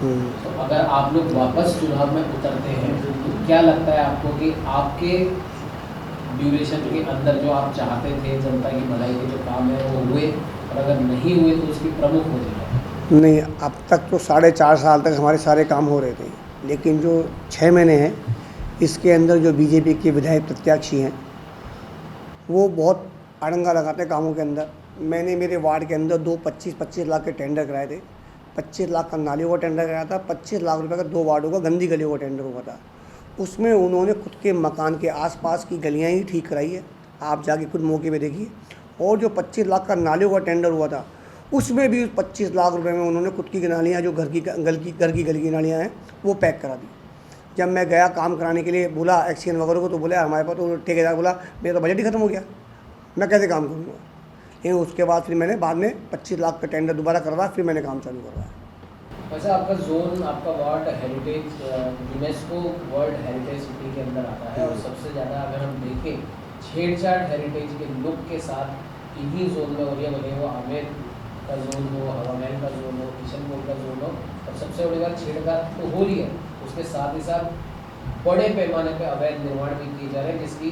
तो अगर आप लोग वापस चुनाव में उतरते हैं तो क्या लगता है आपको कि आपके ड्यूरेशन के अंदर जो आप चाहते थे जनता की भलाई के जो काम है वो हुए, और अगर नहीं हुए तो उसकी प्रमुख हो जाए? नहीं, अब तक तो 4.5 साल तक हमारे सारे काम हो रहे थे, लेकिन जो 6 महीने हैं इसके अंदर जो बीजेपी के विधायक प्रत्याशी हैं वो बहुत अड़ंगा लगाते हैं कामों के अंदर। मैंने मेरे वार्ड के अंदर 25-25 लाख के टेंडर कराए थे। 25 लाख का नालियों का टेंडर कराया था, 25 लाख रुपए का 2 वार्डों का गंदी गलियों का टेंडर हुआ था। उसमें उन्होंने खुद के मकान के आसपास की गलियां ही ठीक कराई है, आप जाके खुद मौके पे देखिए। और जो 25 लाख का नालियों का टेंडर हुआ था उसमें भी 25 लाख रुपए में उन्होंने खुद की नालियाँ जो घर की गली की नालियाँ हैं वो पैक करा दी। जब मैं गया काम कराने के लिए, बोला एक्सीएन वगैरह को, तो बोला हमारे पास, तो ठेकेदार बोला मेरा तो बजट ही खत्म हो गया, मैं कैसे काम करूँगा। लेकिन उसके बाद फिर मैंने बाद में 25 लाख का टेंडर दोबारा करवाया, फिर मैंने काम चालू करवाया। वैसे आपका जोन, आपका ward heritage, UNESCO world heritage city के अंदर आता है, और सबसे ज़्यादा अगर हम देखें छेड़छाड़ हेरिटेज के लुक के साथ इन्हीं जोन में हो रही है, भले वो आमेर का जोन हो, हवा महल का जोन हो, किशनपुर का जोन हो, और सबसे बड़ी बात छेड़छाड़ तो हो रही है, उसके साथ ही साथ बड़े पैमाने पर अवैध निर्माण भी किए जा रहे हैं, जिसकी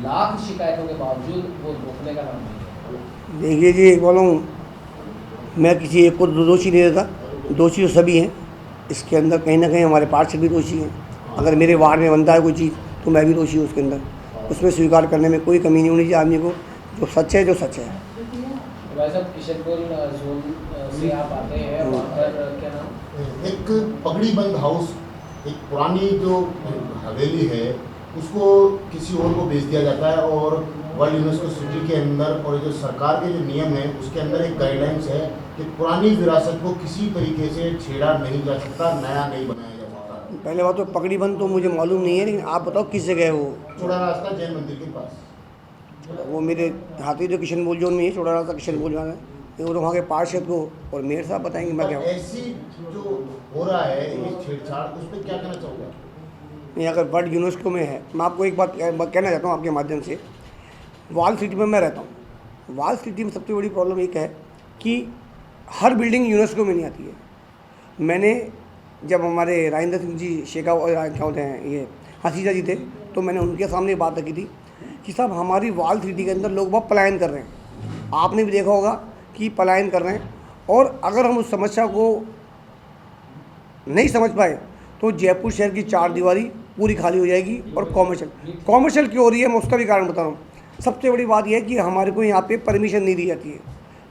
लाख शिकायतों के बावजूद वो रोकने का नाम नहीं है। देखिए जी, एक बोला हूँ, मैं किसी एक को दोषी नहीं देता, दोषी तो सभी हैं। इसके अंदर कहीं ना कहीं हमारे पार्षद भी दोषी हैं। अगर मेरे वार्ड में बनता है कोई चीज़ तो मैं भी दोषी हूँ उसके अंदर, उसमें स्वीकार करने में कोई कमी नहीं होनी चाहिए आदमी को। जो सच है, जो सच है। वैसे किशनपुर जोन से आप आते हैं, वहाँ पर क्या नाम, एक पगड़ी बंद हाउस, एक पुरानी जो हवेली है उसको किसी और को बेच दिया जाता है, और वर्ल्ड यूनेस्को सिटी के अंदर और जो सरकार के जो नियम है उसके अंदर एक गाइडलाइंस है कि पुरानी विरासत को किसी तरीके से छेड़ा नहीं जा सकता, नया नहीं बनाया जा सकता। पहले बात तो पगड़ी बंद तो मुझे मालूम नहीं है, लेकिन आप बताओ किस जगह है वो? चौड़ा रास्ता जैन मंदिर के पास। वो मेरे हाथी जो किशनपुर जोन में है, छोटा रास्ता किशनपुर जोन है, वो तो वहाँ के पार्षद को और मेयर साहब बताएंगे। मैं क्या ऐसी जो हो रहा है ये छेड़छाड़, उस पर क्या कहना चाहूँगा? नहीं, अगर वर्ल्ड यूनेस्को में है, मैं आपको एक बात कहना चाहता हूँ आपके माध्यम से। वॉल सिटी में मैं रहता हूँ। वॉल सिटी में सबसे बड़ी प्रॉब्लम एक है कि हर बिल्डिंग यूनेस्को में नहीं आती है। मैंने जब हमारे राजेंद्र सिंह जी शेखावत और क्या होते हैं ये हसीजा जी थे, तो मैंने उनके सामने बात रखी थी कि साहब हमारी वॉल सिटी के अंदर लोग बहुत पलायन कर रहे हैं। आपने भी देखा होगा कि पलायन कर रहे हैं, और अगर हम उस समस्या को नहीं समझ पाए तो जयपुर शहर की 4 दीवारी पूरी खाली हो जाएगी। और कॉमर्शियल क्यों हो रही है, मैं उसका भी कारण बता रहा हूँ। सबसे बड़ी बात यह है कि हमारे को यहाँ पे परमिशन नहीं दी जाती है,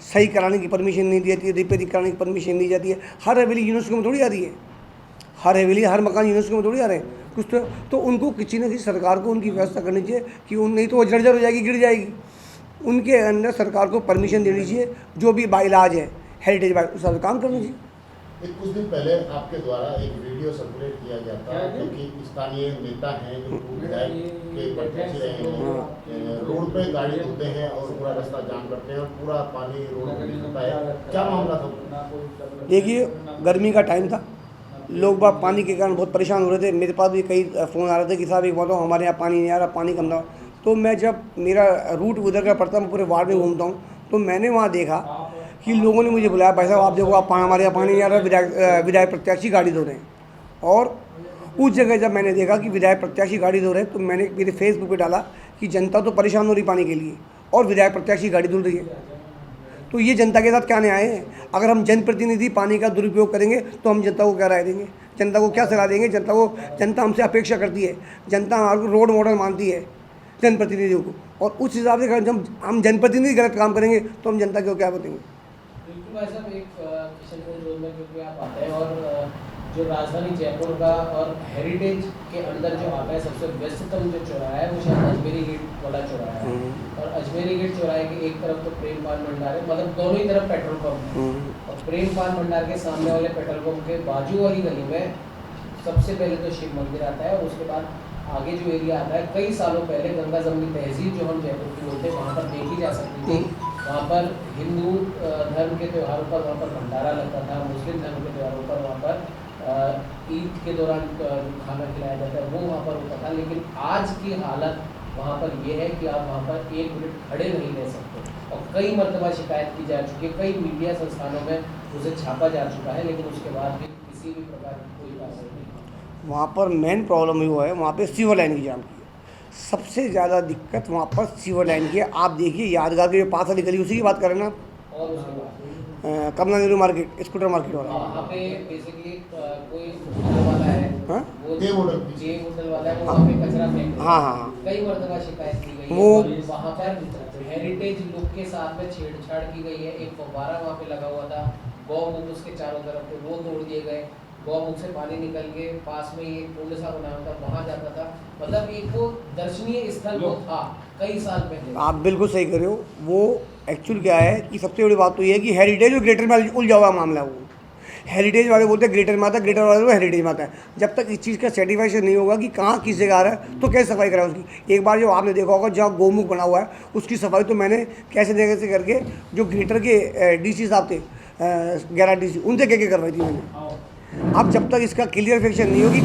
सही कराने की परमिशन नहीं दी जाती है, रिपेयरिंग कराने की परमिशन नहीं दी जाती है। हर हवेली यूनेस्को में थोड़ी आ रही है, हर हवेली हर मकान यूनेस्को में थोड़ी आ रहे हैं। कुछ तो उनको किसी न किसी सरकार को उनकी व्यवस्था करनी चाहिए कि उन, नहीं तो वो जर्जर हो जाएगी, गिर जाएगी। उनके अंदर सरकार को परमिशन देनी चाहिए, जो भी बाइलाज है हेरिटेज बाइ उस पर काम करना चाहिए। कुछ दिन पहले आपके द्वारा एक वीडियो सर्कुलेट किया गया था, जो कि स्थानीय नेता हैं जो विधायक के प्रत्याशी रहे हैं, रोड पे गाड़ी धोते हैं और पूरा रास्ता जाम करते हैं और पूरा पानी रोड पे गिरता है, क्या मामला था? देखिए, गर्मी का टाइम था, लोग बाग पानी के कारण बहुत परेशान हो रहे थे। मेरे पास भी कई फ़ोन आ रहे थे कि साहब एक बताओ हमारे यहाँ पानी नहीं आ रहा, पानी कम था। तो मैं, जब मेरा रूट उधर का पड़ता, मैं पूरे वार्ड में घूमता हूँ, तो मैंने वहाँ देखा कि लोगों ने मुझे बुलाया, भाई साहब आप देखो, आप हमारे यहाँ पानी नहीं आ रहा, विधायक प्रत्याशी गाड़ी धो रहे हैं। और उस जगह जब मैंने देखा कि विधायक प्रत्याशी गाड़ी धो रहे हैं, तो मैंने मेरे फेसबुक पे डाला कि जनता तो परेशान हो रही पानी के लिए, और विधायक प्रत्याशी गाड़ी धुल रही है। तो ये जनता के साथ क्या न्याय है? अगर हम जनप्रतिनिधि पानी का दुरुपयोग करेंगे तो हम जनता को क्या राय देंगे, जनता को क्या सलाह देंगे? जनता हमसे अपेक्षा करती है, जनता हमारे को रोल मॉडल मानती है जनप्रतिनिधियों को, और उस हिसाब से जब हम जनप्रतिनिधि गलत काम करेंगे तो हम जनता को क्या बताएंगे? बिल्कुल भाई साहब, एक किशनपुर जोन में क्योंकि आप आते हैं, और जो राजधानी जयपुर का और हेरिटेज के अंदर जो आता है सबसे व्यस्ततम जो चौराहा है वो शायद अजमेरी गेट वाला चौराहा है। और अजमेरी गेट चौराहे की एक तरफ तो प्रेम पान भंडार है, मतलब दोनों ही तरफ पेट्रोल पंप है, और प्रेम पान भंडार के सामने वाले पेट्रोल पंप के बाजू वाली गली में सबसे पहले तो शिव मंदिर आता है, और उसके बाद आगे जो एरिया आता है, कई सालों पहले गंगा जमनी तहजीब जो हम जयपुर की बोलते हैं वहाँ पर देखी जा सकती थी। वहाँ पर हिंदू धर्म के त्योहारों पर वहाँ पर भंडारा लगता था, मुस्लिम धर्म के त्योहारों पर वहाँ पर ईद के दौरान खाना खिलाया जाता है, वो वहाँ पर होता था। लेकिन आज की हालत वहाँ पर ये है कि आप वहाँ पर 1 मिनट खड़े नहीं रह सकते, और कई मरतबा शिकायत की जा चुकी है, कई मीडिया संस्थानों में उसे छापा जा चुका है, लेकिन उसके बाद भी किसी किसी भी प्रकार की कोई असर नहीं। वहाँ पर मेन प्रॉब्लम ये है, वहाँ पे सीवर लाइन की जाम की है। सबसे ज़्यादा दिक्कत वहाँ पर सीवर लाइन की है। आप देखिए यादगार के जो पास वाली गली, उसी की बात करें ना, और उसके बाद कमला नेहरू मार्केट, स्कूटर मार्केट वाला। वहाँ पे बेसिकली कोई होटल वाला है, हाँ? वो जे होटल। जे होटल वाला है, वो वहाँ पे कचरा फेंक रहा है। हाँ हाँ हाँ। कई मरतबा शिकायत की गई है वो- और वहाँ पर हेरिटेज लुक के साथ में छेड़छाड़ की गई है। एक फव्वारा वहाँ पे लगा हुआ था, गौमुख उसके चारों तरफ थे, वो तोड़ दिए गए। गौमुख से पानी निकल के पास में ही एक कुंड सा बना हुआ था, वहाँ जाता था। मतलब एक वो दर्शनीय स्थल वो था कई साल पहले। आप बिल्कुल सही कर रहे हो। वो एक्चुअल क्या है कि सबसे बड़ी बात तो ये है कि हेरिटेज और ग्रेटर में उलझा हुआ मामला है। वो हेरिटेज वाले बोलते हैं ग्रेटर में आता है, ग्रेटर वाले बोलते हैं हेरिटेज में आता है। जब तक इस चीज़ का सर्टिफिकेशन नहीं होगा कि कहाँ किस जगह आ रहा है तो कैसे सफाई कराए उसकी। एक बार जो आपने देखा होगा जहाँ गौमुख बना हुआ है, उसकी सफाई तो मैंने कैसे करके जो ग्रेटर के डीसी साहब थे, 11 डीसी, उनसे कह के करवाई थी मैंने। अब जब तक इसका क्लियरिफिकेशन नहीं होगी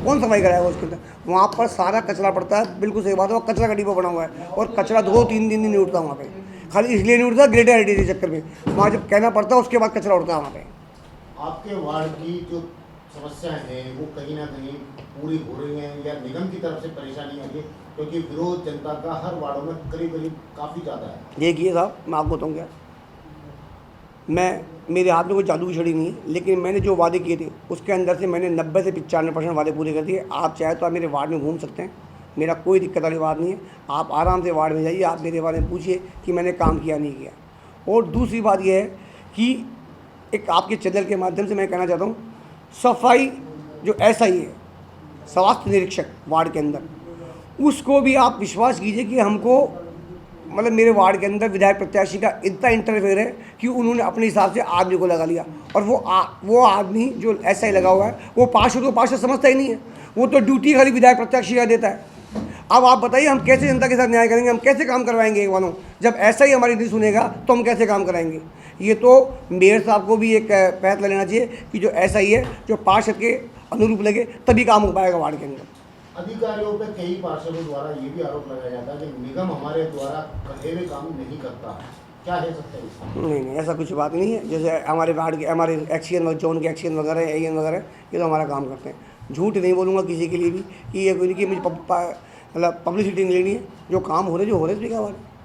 कौन सफाई कराएगा उसके अंदर। वहाँ पर सारा कचरा पड़ता है, बिल्कुल सही बात है। वो कचरा का डिब्बा बना हुआ है और कचरा 2-3 दिन नहीं उठता वहाँ पे। खाली इसलिए नहीं उठता ग्रेटर हेरिटेज के चक्कर में, वहाँ जब कहना पड़ता है उसके बाद कचरा उठता है वहाँ पे। आपके वार्ड की जो समस्याएं हैं वो कहीं ना कहीं पूरी हो रही हैं या निगम की तरफ से परेशानी आ रही है, क्योंकि विरोध जनता का हर वार्डों में करीब करीब काफ़ी ज़्यादा है। देखिए साहब, मैं आपको बताऊँ क्या, मेरे हाथ में कोई जादू की छड़ी नहीं है, लेकिन मैंने जो वादे किए थे उसके अंदर से मैंने 90 से 95% वादे पूरे कर दिए। आप चाहे तो आप मेरे वार्ड में घूम सकते हैं, मेरा कोई दिक्कत वाली बात नहीं है। आप आराम से वार्ड में जाइए, आप मेरे बारे में पूछिए कि मैंने काम किया नहीं किया। और दूसरी बात यह है कि एक आपके चैनल के माध्यम से मैं कहना चाहता हूँ, सफाई जो SI है, स्वास्थ्य निरीक्षक वार्ड के अंदर, उसको भी आप विश्वास कीजिए कि हमको मतलब मेरे वार्ड के अंदर विधायक प्रत्याशी का इतना इंटरफेयर है कि उन्होंने अपने हिसाब से आदमी को लगा लिया। और वो आदमी जो SI लगा हुआ है वो पार्षद को पार्षद समझता ही नहीं है, वो तो ड्यूटी खाली विधायक प्रत्याशी का देता है। अब आप बताइए हम कैसे जनता के साथ न्याय करेंगे, हम कैसे काम करवाएंगे एक वालों, जब SI हमारी नहीं सुनेगा तो हम कैसे काम कराएंगे। ये तो मेयर साहब को भी एक फैसला लेना चाहिए कि जो SI है जो पार्षद के अनुरूप लगे तभी काम हो पाएगा वार्ड के अंदर। अधिकारियों पे कई पार्षदों द्वारा ये भी आरोप लगाया जाता है कि निगम हमारे द्वारा कहे हुए काम नहीं करता। क्या है सकता है इसमें? नहीं, ऐसा कुछ बात नहीं है। जैसे हमारे वार्ड के हमारे एक्शन जोन के एक्शन वगैरह AN वगैरह ये तो हमारा काम करते हैं। झूठ नहीं बोलूँगा किसी के लिए भी कि ये कोई नहीं कि मुझे मतलब पब्लिसिटी नहीं लेनी है। जो काम हो रहे जो हो रहे थे क्या बात है।